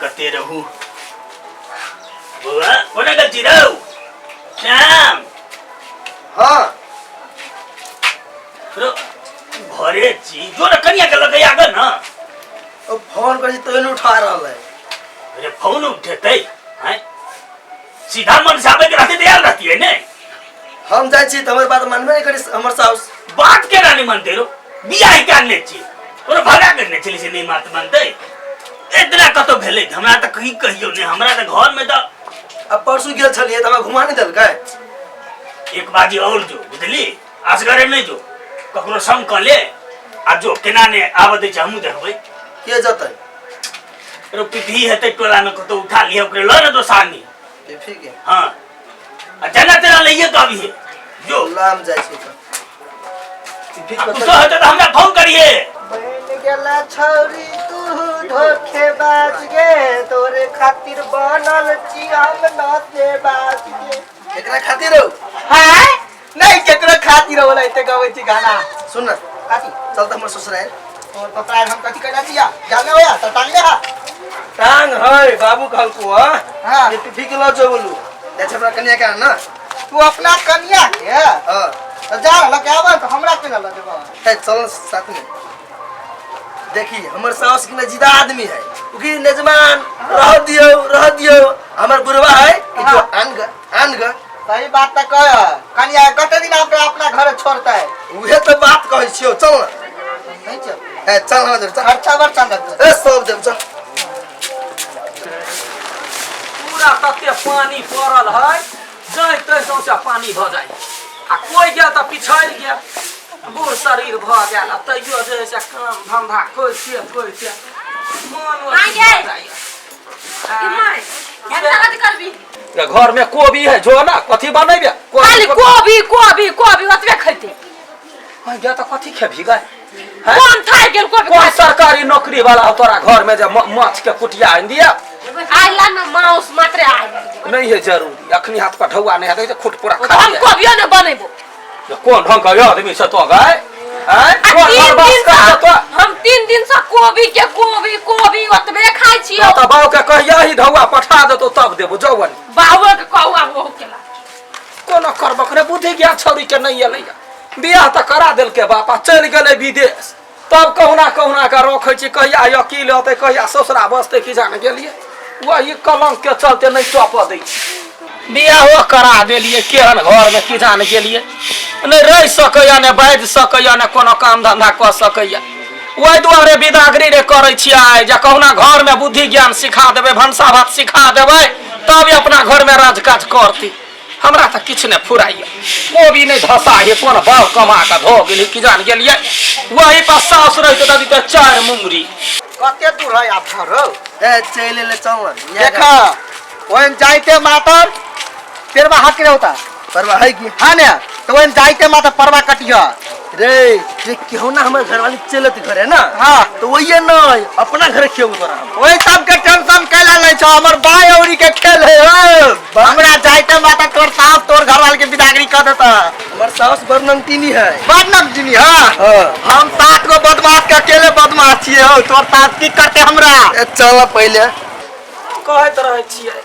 कते रहू बुआ कोना गलती रहू श्याम हाँ घरे छी जो न कनिया के लगे आगे ना फोन कर तो नहीं उठा रहा है। अरे फोन उठेते हैं सीधा मन से आवे के रहते तैयार रहती है ने हम जाय छी त हमर बात मानबे नहीं करी हमर साउस बात के रानी मानते रो बियाह ही करने छी और भगा करने चली से नहीं मात मानते इतना कतो भेले हमरा त कहीं कहियो ने हमरा त घर में त अब परसों गेल छलिए त घुमा नहीं देल काय एक बाजी और जो बुझली असगरे नहीं जो ककरो संग क ले आ जो केना ने आबदे छ हमु देखबै के जतै रो पिठी हेते टोला में कतो उठा लिया ओकरे ल न तो सानी ठीक है हां आ जना तेरा लइए कभी है जो लाम जाय छी तो तो हटे तो हमरा फोन करिए बन गेला छौरी तू धोखेबाज गे तोरे खातिर बनल छी हम नाचे बाज गे एकरा खातिर हो हां नहीं केकरा खातिर होला एते गावे छी गाना सुन ना काती चल त हमर ससुराल और पपराय हम कथि करना छिया जाने होया त टांग ले टांग है बाबू कहल को हां ये टिफी के लो जो बोलू दे छबरा कन्या का ना तू अपना कन्या के हां त जा ल के आबे त हमरा के ल देबो है चल साथ में देखी हमर सास के नजीदा आदमी है उकी नजमान रह दियो हमर बुरवा है कि जो अनग सही बात त कह कन्या कते दिन आपके अपना घर छोड़ता है उहे तो बात कहै छियो चल नहीं चल है चल हम चल खर्चा बर चल ए सब देम चल पूरा तते पानी पड़ल है जय तय सौसा पानी भ जाय आ कोई गया त पिछड़ गया बूढ़ शरीर भ गेल तैयो जे से काम धंधा कोई से मन आ जाय घर में कोबी है जो ना कथी बनेबे खाली कोबी ओतबे खैते हां गया त कथी खेबी गय कौन था गेल कोबी कौन सरकारी नौकरी वाला हो तोरा घर में जे माछ के कुटिया आन दिया आइला न मांस मात्र आइ नहीं है जरूरी अखनी हाथ पर ढौआ नहीं है तो खुटपुरा खा हम कोबियो न बनेबो कौन ढंग का आदमी से तो गए हम 3 दिन से कोबी ओतबे खाइ छियो त बाऊ के कहिया ही ढौआ पठा दे तो तब देबो जौवन बाऊ के कहू आब हो केला कोना करबक रे बुद्धि ज्ञान छौरी के नहीं एलैया बियाह त करा देल के बापा चल गेले विदेश तब कहूना का रखै छी कहिया अकेले होते कहिया ससुरा बसते कि जान गेलिए वही कलंक के चलते नहीं टप दै बियाह करा देलिए केहन घर में कि जान गेलिए नहीं रह सकैया ने बाज सकैया ने कोनो काम धंधा क सकैया वही दुआरे विदागरी रे करै छियै जे कहूना घर में बुद्धि ज्ञान सिखा देबै भंसा भात सिखा देबै तब अपना घर में राज काज करती हमरा त किछ ने फुराइए कोबी नहीं धसा है कोन बाव कमा का धो गेली कि जान गेलिए वही पर सास रहते दादी त 4 मुंगरी कते दूर है आप घर ए चले ले चल देखा ओन जाइते मातर परवा हाथ के होता परवा है कि हां ने तो ओन जाइते मातर परवा कटिया रे ये क्यों ना हमर घर वाली चलत घरे ना हां तो वही नहीं अपना घर खेऊ तोरा ओए सब के टेंशन कैला नहीं छ हमर बाय औरी के खेल है हमरा जाइते मातर तोर सास तोर घर वाले के विदागरी कर देता हमर सास बरनमतीनी है बरनमतीनी हां हम 7 गो बदमाश के अकेले बदमाश छिए हो तोर सास की करते हमरा चल पहले कहत रहे छिए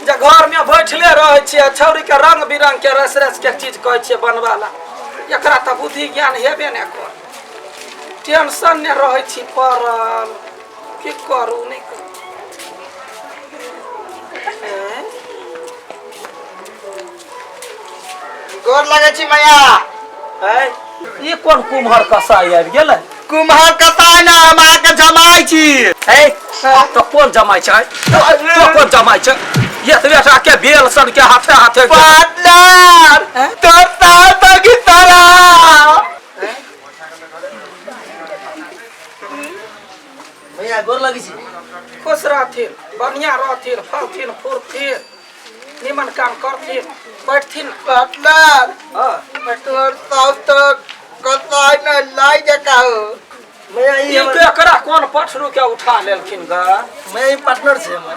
जे घर में बैठले रहे छिए छौरी के रंग बिरंग के रस के चीज कहै छिए बनवाला एकरा त बुद्धि ज्ञान हेबे ने कर टेंशन ने रहे छी परल की करू नहीं गोर लगे छी मैया है ये कौन कुम्हार कसाई आबि गेलै कुम्हार कसाई ना हमरा के जमाई छी है तो कौन जमाई छै तो कौन जमाई छै ये तो बेटा के बेल सन के हाथे पार्टनर तो साथ की तरह भैया गोर लगी छी खुश रहथिन बढ़िया रहथिन फलथिन फूरथिन निमन काम करथिन बैठथिन पार्टनर हां तोर साउथ तो कसाई न लाई जका हो मैं ये एकरा कौन पठरू के उठा लेलखिन ग मैं पार्टनर छे हमर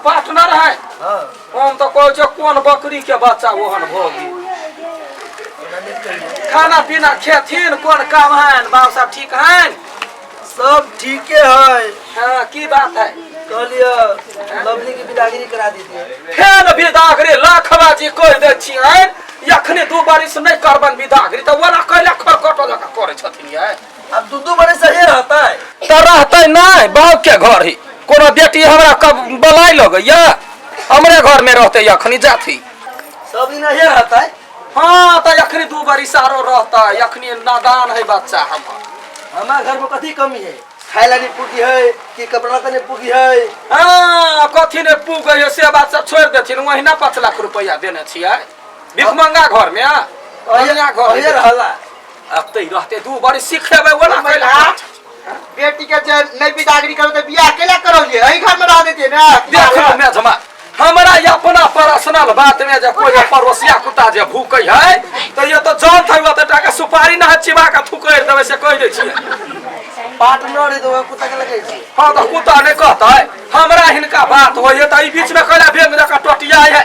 पार्टनर है हां हम तो कहै छ कोन बकरी के बच्चा ओहन भोगी खाना पीना खेथिन कोन काम है बाबू साहब ठीक है सब ठीक है हां की बात है कहलियो लवली की बिदागरी करा दीजिए। फेन बिदागरी लाखबाजी कह दे छियन यखने 2 बरिस नहीं करबन बिदागरी त वाला कहला खरकट लगा करे छथिन ये। अब 2 बरिस सही रहता है त रहतै नहीं बाऊ के घर ही कोनो बेटी हमरा कब बोलाई लगैया हमरे घर में रहते यखनी जाथी सब दिन यही रहता है। हाँ तो यखनी 2 बरिस आरो रहता यखनी नादान है बच्चा हमारे घर में कथी कमी है? खाइला नहीं पूगी है कि कपड़ा नहीं पूगी है? हाँ कथी ने पूग है से बात सब छोड़ देथिन वहीना 5 लाख रुपया देने छियै भिखमंगा घर में अहिया घर ये रहला अब तै रहते 2 बरिस सिखेबे वाला कहला बेटी के जे नहीं बिदागरी करो तो बियाह केला करोगे? एही घर में रह देते ना। देखो मैं जमा हमरा ये अपना पर्सनल बात में जे कोई पड़ोसिया कुत्ता जे भूकै है तो ये तो जान थैबा त टाका सुपारी ना चिबा के थुकर देबे से कह दे छियै पार्टनर है तो कुत्ता के लगे छी। हाँ तो कुत्ता नहीं कहता है हमरा हिनका बात हो ये तो बीच में कहला बेंग जका टोटिया है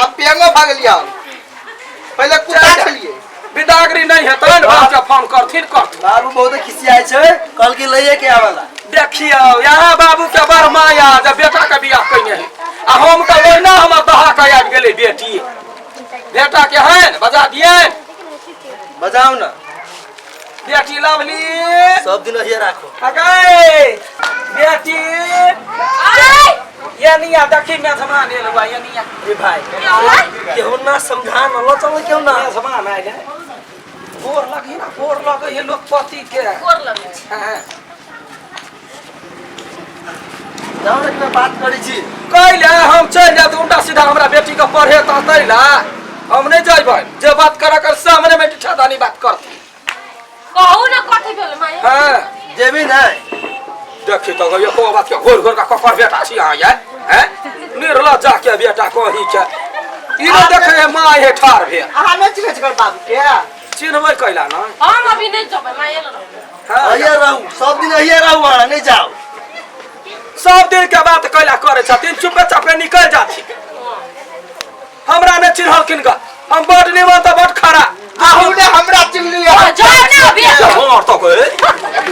अब पेंगो भाग लिया पहले कुत्ता चलिए बिदागरी नहीं है तो बाप के फोन करथिन बाबू बहुत खिसियाए छे कल के लइए के आवाला देखियो यहाँ बाबू के बड़ माया जब बेटा के बियाह कइने है आ हम तो ओइना हम दहा के आबि गेलै बेटी बेटा के है बजा दिए बजाओ ना बेटी लवली सब दिन ये राखो अगे बेटी आई ये निया देखी मैं जमा ले लबा ये निया ए भाई केहू ना समझा न लो चलो क्यों ना मैं जमा आइ ले गोर लगी ना गोर लगे ये लोग पति के गोर लगे हां जाओ ना मैं बात करी छी कहले हम चल जा उल्टा सीधा हमरा बेटी के पढ़े त तैला हम नहीं जाइबै जे बात करा कर सामने में ठिठादानी बात करती कहू ना कथी भेल माय हां जेबी ना देखी तो ये को बात के घोर घोर का ककर बेटा छी आ ये हैं निर्ला जाके बेटा कही के ई न देखे मां हे ठार भे आहा न चिन्ह कर बाबू के चिन्हबै कैला ना हम अभी नहीं जबै माय ल हां ये रहू सब दिन ये रहू वहां नहीं जाओ सब दिन के बात कैला करे छथिन चुपे चापे निकल जाथि हमरा ने चिन्हल किनका हम बड निमन त बड खरा आहू ने हमरा चिन्ह लिया जाने अभी और तो कोई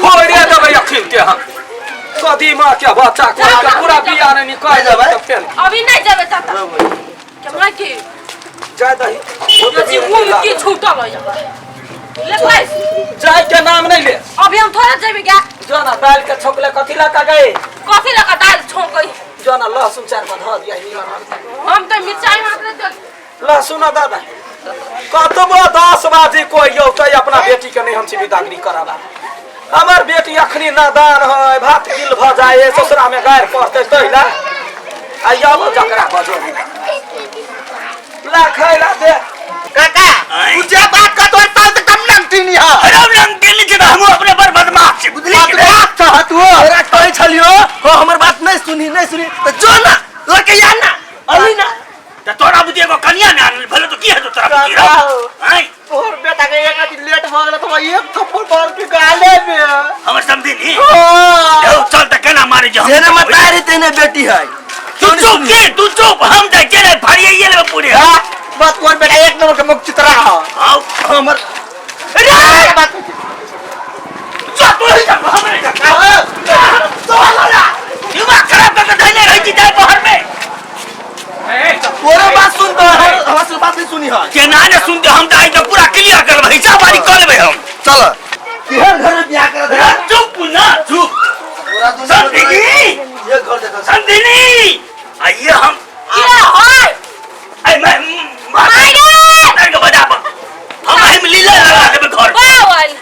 होरे देबै अखिन के हम कदी मां के बच्चा को के पूरा बिया ने निकल जाबै त फेल अभी नहीं जबै चाचा के माय के जाय दही ये जी मुंह की छूटल है ले भाई जाय के नाम नहीं ले अभी हम थोड़ा जेबे क्या जो ना दाल के छोकले कथी ला का गए कॉफी लगा दाल छोक गई जो ना लहसुन चार में धर दिया निमन हम तो मिर्चाई मात्र दे लहसुन दादा कतबो 10 बाजी कोई यो कई अपना बेटी के नहीं हम छी बिदागरी कराबा हमर बेटी अखनी नादान है भात गिल भ जाए ससुरा में गायर पड़ते तैला आइया जकरा बजो ला खैला दे काका तुझे बात का तो तक कम लगती नहीं है अरे हम लंग के नीचे हम अपने पर बदमाश छी बुझली बात बात था तू मेरा कहि छलियो हो हमर बात नहीं सुनी तो जो ना लके या ना अली ना त तोरा बुद्धि को कन्या ना भले तो की है तो तोरा बुद्धि हैं तोर बेटा के एक दिन लेट हो गेल तो एक थप्पड़ मार के गाले में हम समझी नहीं हां ए चल त केना मारे जो जेने मतारी तेने बेटी है तू चुप हम जाय के फाड़िए ये ले पूरे बात तोर बेटा एक नंबर के मुख चितरा है आओ हमर अरे बात चल तू ही जा हमरे जा तो वाला दिमाग खराब कर देले रही थी जाए बाहर में तोरे बात सुन तो हमरा से बात नहीं सुनी है केना ने सुनते हम दाई के पूरा क्लियर करब हिसाब वाली कर लेबे हम चल केहन घर में बियाह कर दे चुप ना चुप पूरा दुनिया संदीनी ये घर देखो संदीनी आइए हम ये होय आई मैं मार के बजा हम लीला लगा देबे घर बावल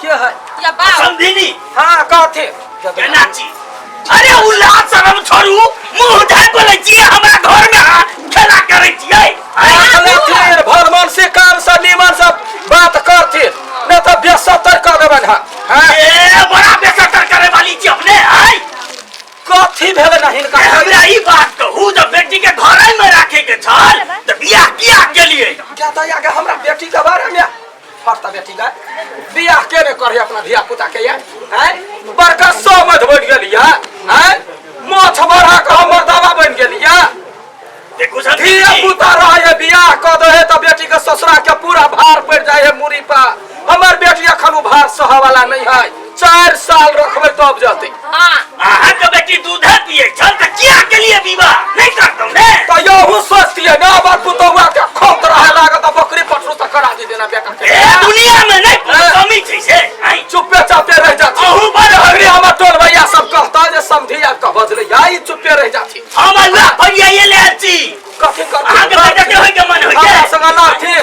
के है या बावल संदीनी हां कथे केना छी अरे उल्ला शर्म छोड़ू मुंह ढाक बोले छी हमरा घर में खेला करे छी आई भरमन से काम से निमन सब बात करथे न तो बेसतर कर देबन हां ए बड़ा बेसतर करे वाली छी अपने आई कथी भेल नहीं का हमरा ई बात कहू जब बेटी के घर में रखे के छल त बियाह किया के लिए क्या तो आगे हमरा बेटी के बारे में फरता बेटी का बियाह के ने करे अपना धिया पुता के या हैं बड़का समझ बढ़ गेलिया हैं मोछ बढ़ा के हमर दवा बन गेलिया देखो धिया पुता रहे बियाह क दे त बेटी के ससुरा के पूरा भार पड़ जाए है मुरी पर हमर बेटी अखन भार सह वाला नहीं है 4 साल रखबे तब जते हां आहा के बेटी दूध पिए छल त ना थी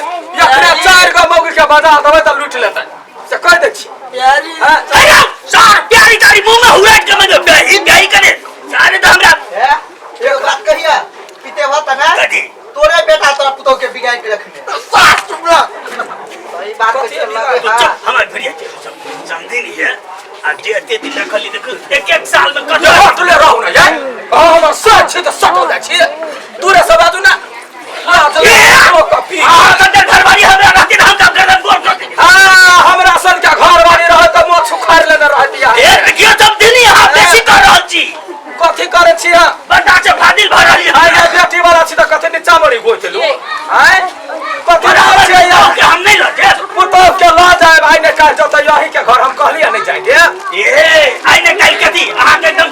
एकरे 4 गो मौगी के बजा देबै त लूट लेतै से कह दे छी प्यारी अरे सार प्यारी तारी मुंह में हुआ के मतलब ब्याही करे सारे तो हमरा एक बात कहिया पीते होता ना कदी तोरे बेटा तोरा पुतो के बिगाड़ के रखने सास तुमरा सही बात कह लगे हां हमार भरिया के समझी नहीं है आ जे दिन रखली देख एक साल में ये हटले रहू ना यार हम सच त सकल जा छी दूरे से बाजू ना हां चलो कॉपी हां कते घरवाली हमरा रहती हम काम करन गोर करते हां हमरा सन के घरवाली रह त मोछ सुखार लेने रहतिया ए देखियो सब दिन यहां बेसी कर रहल छी कथि करे छी बता से फादिल भरली आइ बेटी वाला छी त कथि नीचा मरी गोइतलु हैं कथि करे छी हम नहीं लगे पुतो के ला जाए भाई ने कह जत यही के घर हम कहलिया नहीं जाएंगे ए आई ने काई कथी अहाँ के एकदम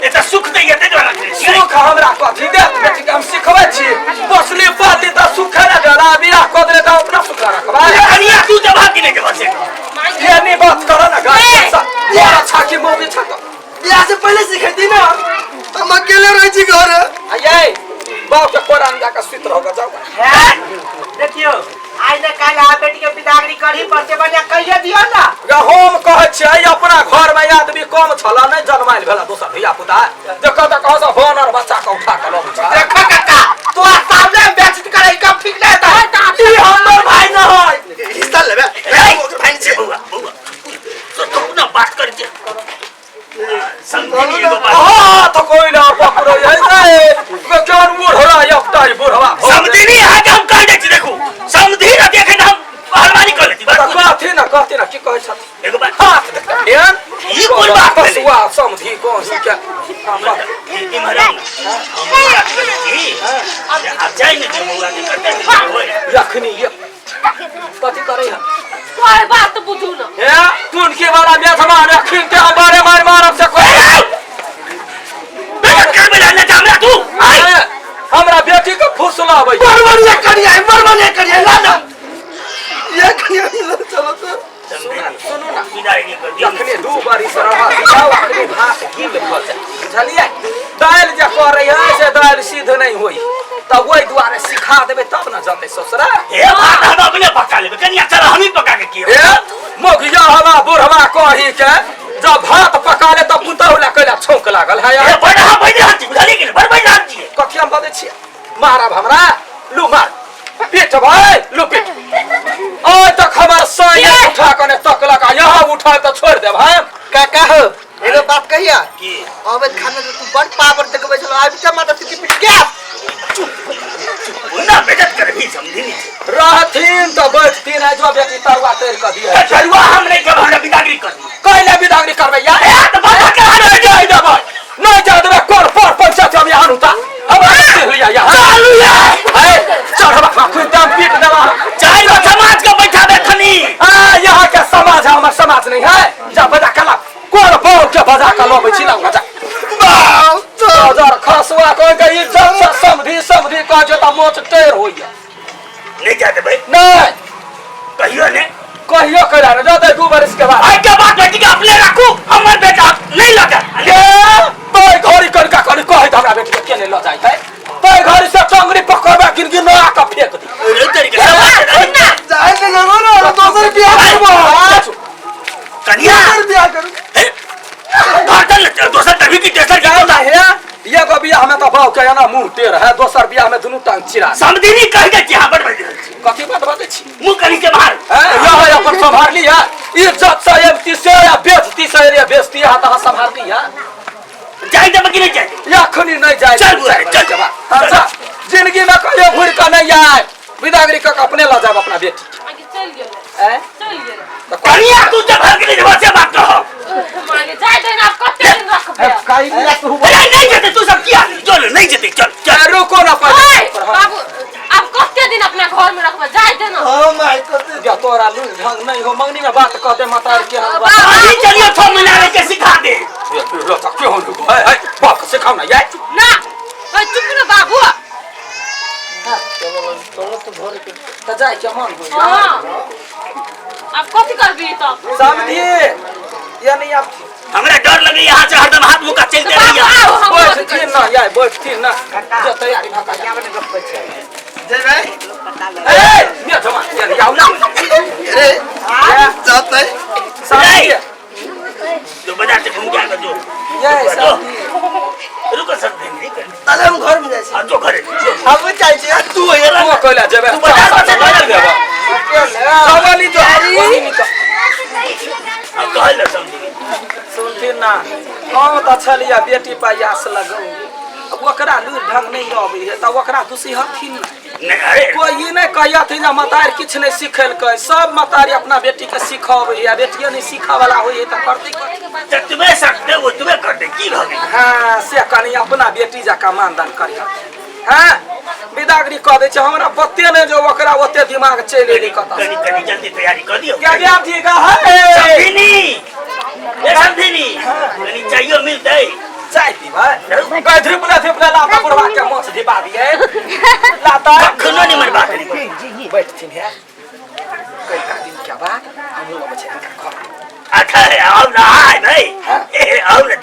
एता सुख दे येते जो रखले छी सुख हमरा कथि देत बेटी के हम सिखबै छी बसली पाती त सुख न देला बियाह क देले त अपना सुख रखबा कनिया तू जवाब दिने के बसे ये नहीं बात करो ना गाइस बड़ा छाकी मूवी छक बियाह से पहले सिखै दी ना हम अकेले रह छी घर आये बाप के कुरान जाके सुत रहोगा जाओ देखियो आई ने काल आ बेटी के बिदागरी करही पर से बढ़िया कहिए दियो ना हम कहै छै अपना घर में आदमी कम छला नहीं जन्माइल भेला दोसर धिया पुता देखो त कह से होनर बच्चा के उठा के लबै छै देखो काका तो सामने बेइज्जती करे कम ठीक नहीं था ई हमर भाई न होय हिस्सा लेबे भाई से बुआ बुआ तो ना बात करके समझी एगो बात हां तो कोई ना पकड़ो ऐसे केवन बूढ़ हो रहा है अपटाई बूढ़वा समझी नहीं है कि हम कह दे छी देखो समझी ना देखे हम पहलवानी कर लेती बात कहती ना की कहै छथि एगो बात हाथ देखिए ई कोन बात भेलै? पसुआ समझी कौन सी क्या इमरान हम बात कर छी अब जाई ने जे मौला के करते होय रखनी ये कथी करे है कोई बात बुझू ना ए तुन के वाला मेथमा रखिन के हमारे मार मारब से कोई बेटा कर में रहने हमरा तू आए हमरा बेटी के फुसलाबै बरबरिया करिए ना ना ये कनिया चलो तो सुनो ना विदाई नहीं कर दिया अखने दू बारी से रहा जाओ अखने भात गिल भ जाए बुझलिए दाल जे करे है से दाल सीध नहीं होई त ओई द्वारे सिखा देबे तब न जानते ससुरा ए भात हम अपने पका लेबे कनिया चल हम ही पका के कियो ए मोगिया हवा बुढ़वा कही के जब भात पका ले त पुतौला कइला छौक लागल है ए बड़ा बैठ रहती बुझली कि बड़ बैठ रहती कथि हम बदै छियै मारब हमरा लू मार पीठ भाई लू पीठ ओए तक हमर सैया उठा कने तकलक यहाँ उठा त छोड़ दे भाई काका हो एगो बात कहिया की अबे खाना तो तू बड़ पावर देखबै छलो आबि टमाटर सिटी पिट गया ना बेइज्जत कर भी समझी नहीं रहथिन त बैठथिन है जो बेटी तरुआ तैर क दिए चलवा हम नहीं के हमरा बिदागरी कर कहले बिदागरी करबै यार ए त बात के नहीं जाय देबै नहीं जाय देबै कर पर पंचायत में यहाँ उता अब लिया यहाँ चालू है चढ़बा खुद दम पीट देबा चाहे वो समाज को बैठावे खनी यहाँ के समाज है हमार समाज नहीं है जा बजा कला कोन बोल के बजा के लबै छी लंगा जा हजार खसुआ कोई के इज्जत से समधी कह जे त मोच टेर होइया नहीं जाते भाई नहीं कहियो ने कहियो करा न जाते 2 बरस के बाद आई के बात बेटी के अपने रखू हमर बेटा नहीं लगा के तोय घड़ी करका करी कहि त हमरा बेटी के ले ल जाय है तोय घड़ी से टंगरी पकड़बा गिनगी ना का फेंक दी रे तरीके से जाए के लगो ना दोसर बियाह करबो कनिया बियाह करू भाटल दोसर तभी की तेसर क्या क्या है ये गो बियाह में त बाऊ के ना मुंह टेर है दोसर बियाह में दुनु टांग चिरा समझी नहीं कह दे कि हां बड़ बैठ रहल छी कथि बात बाते छी मुंह कनी के बाहर यह अपन संभाल लिया इज्जत से एमती से या बेइज्जती से या बेइज्जती है त संभाल लिया जाए दे कि नहीं जाए याखनी नहीं जाए चल बुआ चल अच्छा जिंदगी में कहियो घुर के नहीं आए विदागरी क अपने ला जाब अपना बेटी आगे चल गेले हैं चल गेले तो कनिया तू जब भाग के जब से बात कहो माने जाय देना आप कते दिन रखबे काई बियाह करू अरे नहीं जेते तू सब किया नहीं चल नहीं जेते चल चल रुको ना ओए पहले बाबू आप कते दिन अपना घर में रखबे जाय देना ओ माय गॉड क्या तोरा लू ढंग नहीं हो मंगनी में बात कह दे मतार के अभी चलिए 6 महीना के सिखा दे लो तक क्यों हो है बाप सिखाओ ना ये ना ओए चुप ना बाबू त जाय के मन हो हां आप कथि करबी त समझी यानी आप हमरा डर लगे यहाँ से हरदम हाथ मुका चलते रहिए बैठ थी ना या बैठ थी ना जो तैयारी भका क्या बने गप छै जय भाई ए ये जमा ये आओ ना अरे जात है साथी जो बाजार से घूम के आकर जो ये रुको सब नहीं कर ताले हम घर में जाए हाँ जो घरे हम चाहिए तू है ना तू कहला जेबे तू बाजार से बाजार देबा सवाली जो अब कहल ना समझी सुनथिन ना हम त छलिया बेटी पायास लगौंगे अब ओकरा लूर ढंग नहीं रहबे है त ओकरा दूसरी हथिन नहीं अरे कोई ये नहीं कहत ना मतार किछ नहीं सिखल के सब मतारी अपना बेटी के सिखावे है बेटिया नहीं सीखा वाला होई त करते जब तुम्हें सकते वो तुम्हें करते की भागे हां से कनी अपना बेटी जका मानदान करिया हां विदागरी कह दे छ हमरा पत्ते ने जो ओकरा ओते दिमाग चले रे कता कनी कनी जल्दी तैयारी कर दियो क्या क्या ठीक है समझी ये समझी नहीं कनी चाहिए मिलता है चाय पी भाई गए ध्रिपला लाता बुढ़वा के मुंह से धिपा दिए लाता खनो नहीं मर बात नहीं बैठथिन है कई का दिन क्या बात हम लोग बचे का घर अच्छा है आओ ना हाय भाई ए आओ ना